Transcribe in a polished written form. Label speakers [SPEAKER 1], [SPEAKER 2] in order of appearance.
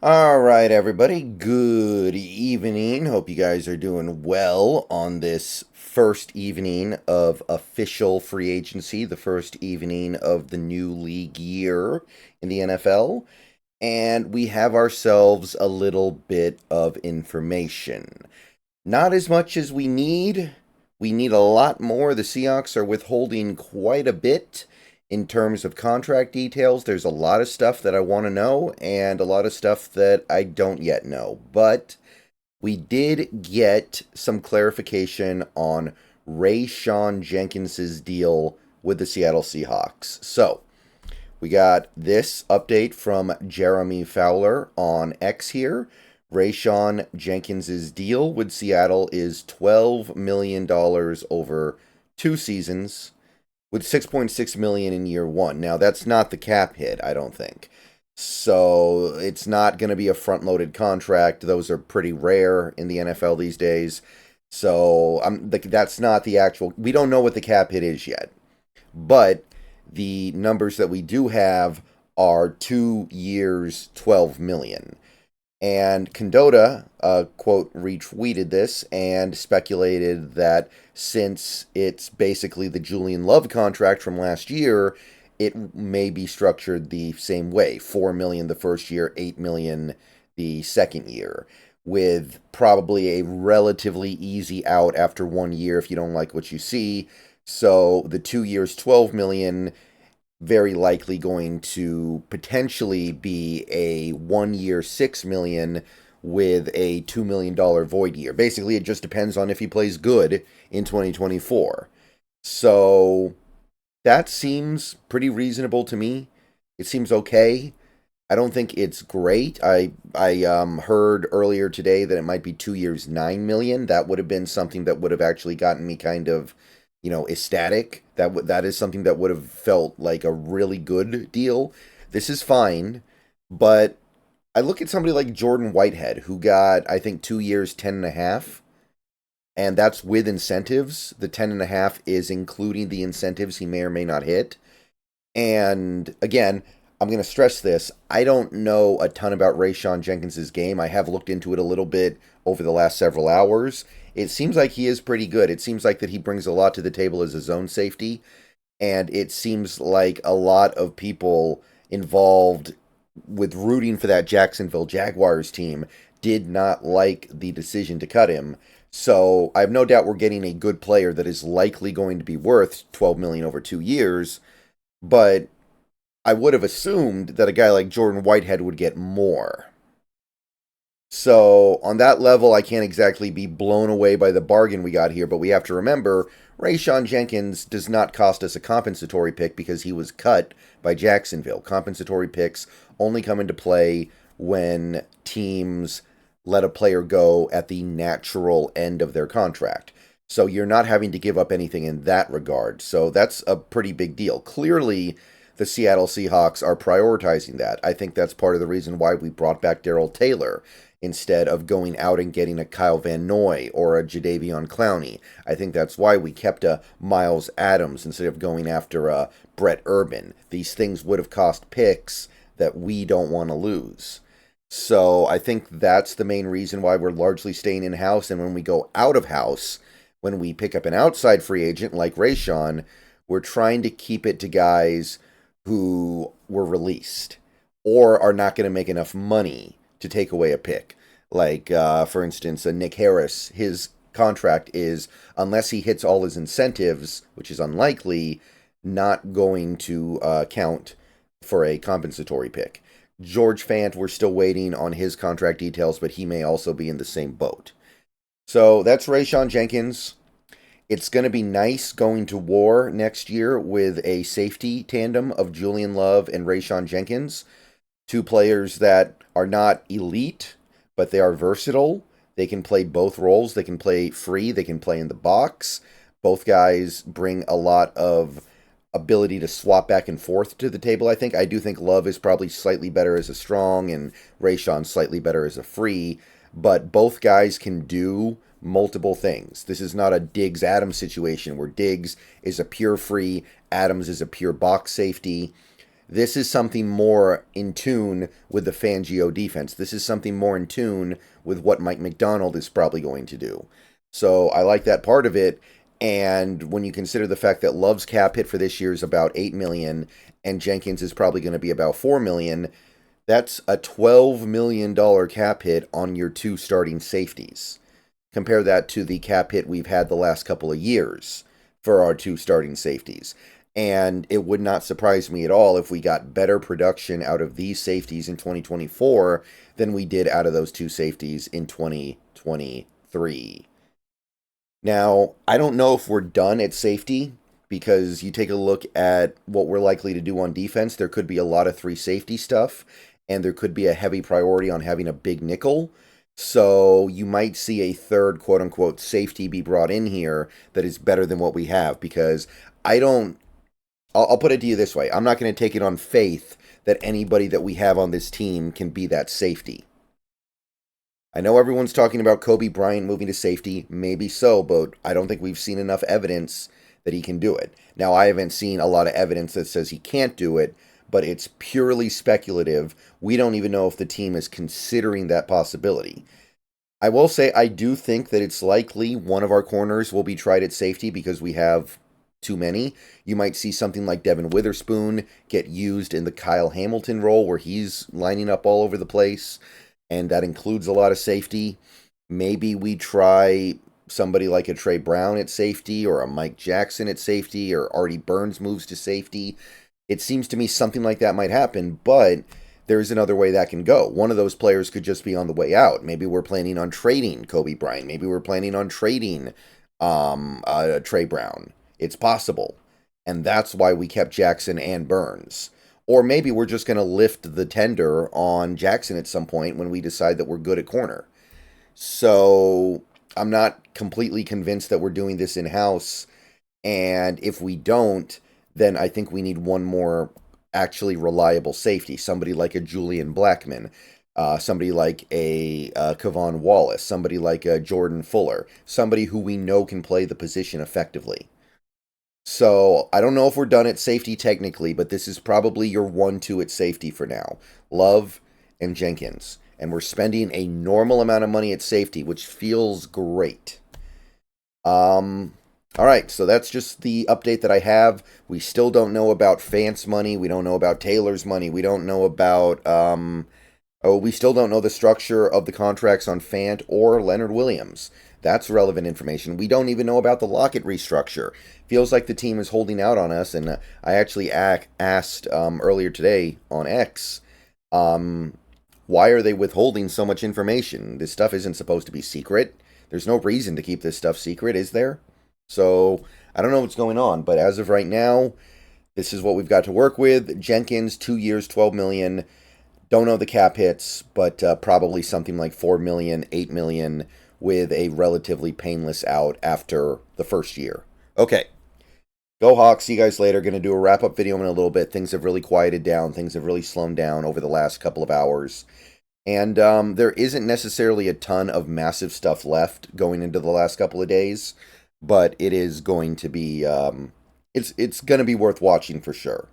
[SPEAKER 1] All right, everybody. Good evening. Hope you guys are doing well on this first evening of official free agency, the first evening of the new league year in the NFL. And we have ourselves a little bit of information. Not as much as we need. We need a lot more. The Seahawks are withholding quite a bit in terms of contract details. There's a lot of stuff that I want to know and a lot of stuff that I don't yet know. But we did get some clarification on Rayshawn Jenkins's deal with the Seattle Seahawks. So, we got this update from Jeremy Fowler on X here. Rayshawn Jenkins' deal with Seattle is $12 million over 2 seasons, with 6.6 million in year one. Now that's not the cap hit, I don't think. So it's not going to be a front-loaded contract. Those are pretty rare in the NFL these days. So that's not the actual. We don't know what the cap hit is yet, but the numbers that we do have are 2 years, 12 million. And Condota, quote, retweeted this and speculated that since it's basically the Julian Love contract from last year, it may be structured the same way. 4 million the first year, 8 million the second year, with probably a relatively easy out after 1 year if you don't like what you see. So the 2 years, 12 million very likely going to potentially be a 1 year, 6 million with a $2 million void year. Basically, it just depends on if he plays good in 2024. So that seems pretty reasonable to me. It seems okay. I don't think it's great. I heard earlier today that it might be 2 years, 9 million. That would have been something that would have actually gotten me kind of, ecstatic. That is something that would have felt like a really good deal. This is fine, but I look at somebody like Jordan Whitehead, who got, I think, 2 years, 10.5, and that's with incentives. The 10.5 is including the incentives he may or may not hit. And again, I'm going to stress this. I don't know a ton about Rayshawn Jenkins' game. I have looked into it a little bit over the last several hours. It seems like he is pretty good. It seems like that he brings a lot to the table as a zone safety. And it seems like a lot of people involved with rooting for that Jacksonville Jaguars team did not like the decision to cut him. So I have no doubt we're getting a good player that is likely going to be worth 12 million over 2 years. But I would have assumed that a guy like Jordan Whitehead would get more. So on that level, I can't exactly be blown away by the bargain we got here, but we have to remember Rayshawn Jenkins does not cost us a compensatory pick because he was cut by Jacksonville. Compensatory picks only come into play when teams let a player go at the natural end of their contract. So you're not having to give up anything in that regard. So that's a pretty big deal. Clearly, the Seattle Seahawks are prioritizing that. I think that's part of the reason why we brought back Darrell Taylor instead of going out and getting a Kyle Van Noy or a Jadeveon Clowney. I think that's why we kept a Miles Adams instead of going after a Brett Urban. These things would have cost picks that we don't want to lose. So I think that's the main reason why we're largely staying in-house. And when we go out of house, when we pick up an outside free agent like Rayshawn, we're trying to keep it to guys who were released or are not going to make enough money to take away a pick. Like, for instance, Nick Harris, his contract is, unless he hits all his incentives, which is unlikely, not going to count for a compensatory pick. George Fant, we're still waiting on his contract details, but he may also be in the same boat. So that's Rayshawn Jenkins. It's going to be nice going to war next year with a safety tandem of Julian Love and Rayshawn Jenkins. Two players that are not elite, but they are versatile. They can play both roles. They can play free. They can play in the box. Both guys bring a lot of ability to swap back and forth to the table, I think. I do think Love is probably slightly better as a strong and Rayshawn slightly better as a free, but both guys can do multiple things. This is not a Diggs-Adams situation where Diggs is a pure free, Adams is a pure box safety. This is something more in tune with the Fangio defense. This is something more in tune with what Mike McDonald is probably going to do. So I like that part of it. And when you consider the fact that Love's cap hit for this year is about $8 million and Jenkins is probably going to be about $4 million, that's a $12 million cap hit on your two starting safeties. Compare that to the cap hit we've had the last couple of years for our two starting safeties. And it would not surprise me at all if we got better production out of these safeties in 2024 than we did out of those two safeties in 2023. Now, I don't know if we're done at safety because you take a look at what we're likely to do on defense. There could be a lot of three safety stuff, and there could be a heavy priority on having a big nickel. So you might see a third quote-unquote safety be brought in here that is better than what we have, because I'll put it to you this way. I'm not going to take it on faith that anybody that we have on this team can be that safety. I know everyone's talking about Kobe Bryant moving to safety. Maybe so, but I don't think we've seen enough evidence that he can do it. Now, I haven't seen a lot of evidence that says he can't do it, but it's purely speculative. We don't even know if the team is considering that possibility. I will say I do think that it's likely one of our corners will be tried at safety because we have too many. You might see something like Devin Witherspoon get used in the Kyle Hamilton role where he's lining up all over the place, and that includes a lot of safety. Maybe we try somebody like a Trey Brown at safety or a Mike Jackson at safety, or Artie Burns moves to safety. It seems to me something like that might happen, but there's another way that can go. One of those players could just be on the way out. Maybe we're planning on trading Kobe Bryant. Maybe we're planning on trading Trey Brown. It's possible. And that's why we kept Jackson and Burns. Or maybe we're just going to lift the tender on Jackson at some point when we decide that we're good at corner. So I'm not completely convinced that we're doing this in-house. And if we don't, then I think we need one more actually reliable safety. Somebody like a Julian Blackman. Somebody like a Kevon Wallace. Somebody like a Jordan Fuller. Somebody who we know can play the position effectively. So, I don't know if we're done at safety technically, but this is probably your 1-2 at safety for now. Love and Jenkins. And we're spending a normal amount of money at safety, which feels great. Alright, so that's just the update that I have. We still don't know about Fant's money. We don't know about Taylor's money. We don't know about, we still don't know the structure of the contracts on Fant or Leonard Williams. That's relevant information. We don't even know about the Lockett restructure. Feels like the team is holding out on us, and I actually asked earlier today on X, why are they withholding so much information? This stuff isn't supposed to be secret. There's no reason to keep this stuff secret, is there? So, I don't know what's going on, but as of right now, this is what we've got to work with. Jenkins, 2 years, $12 million. Don't know the cap hits, but probably something like $4 million, $8 million, with a relatively painless out after the first year. Okay. Go Hawks. See you guys later. Going to do a wrap-up video in a little bit. Things have really quieted down. Things have really slowed down over the last couple of hours. And there isn't necessarily a ton of massive stuff left going into the last couple of days, but it is going to be, it's going to be worth watching for sure.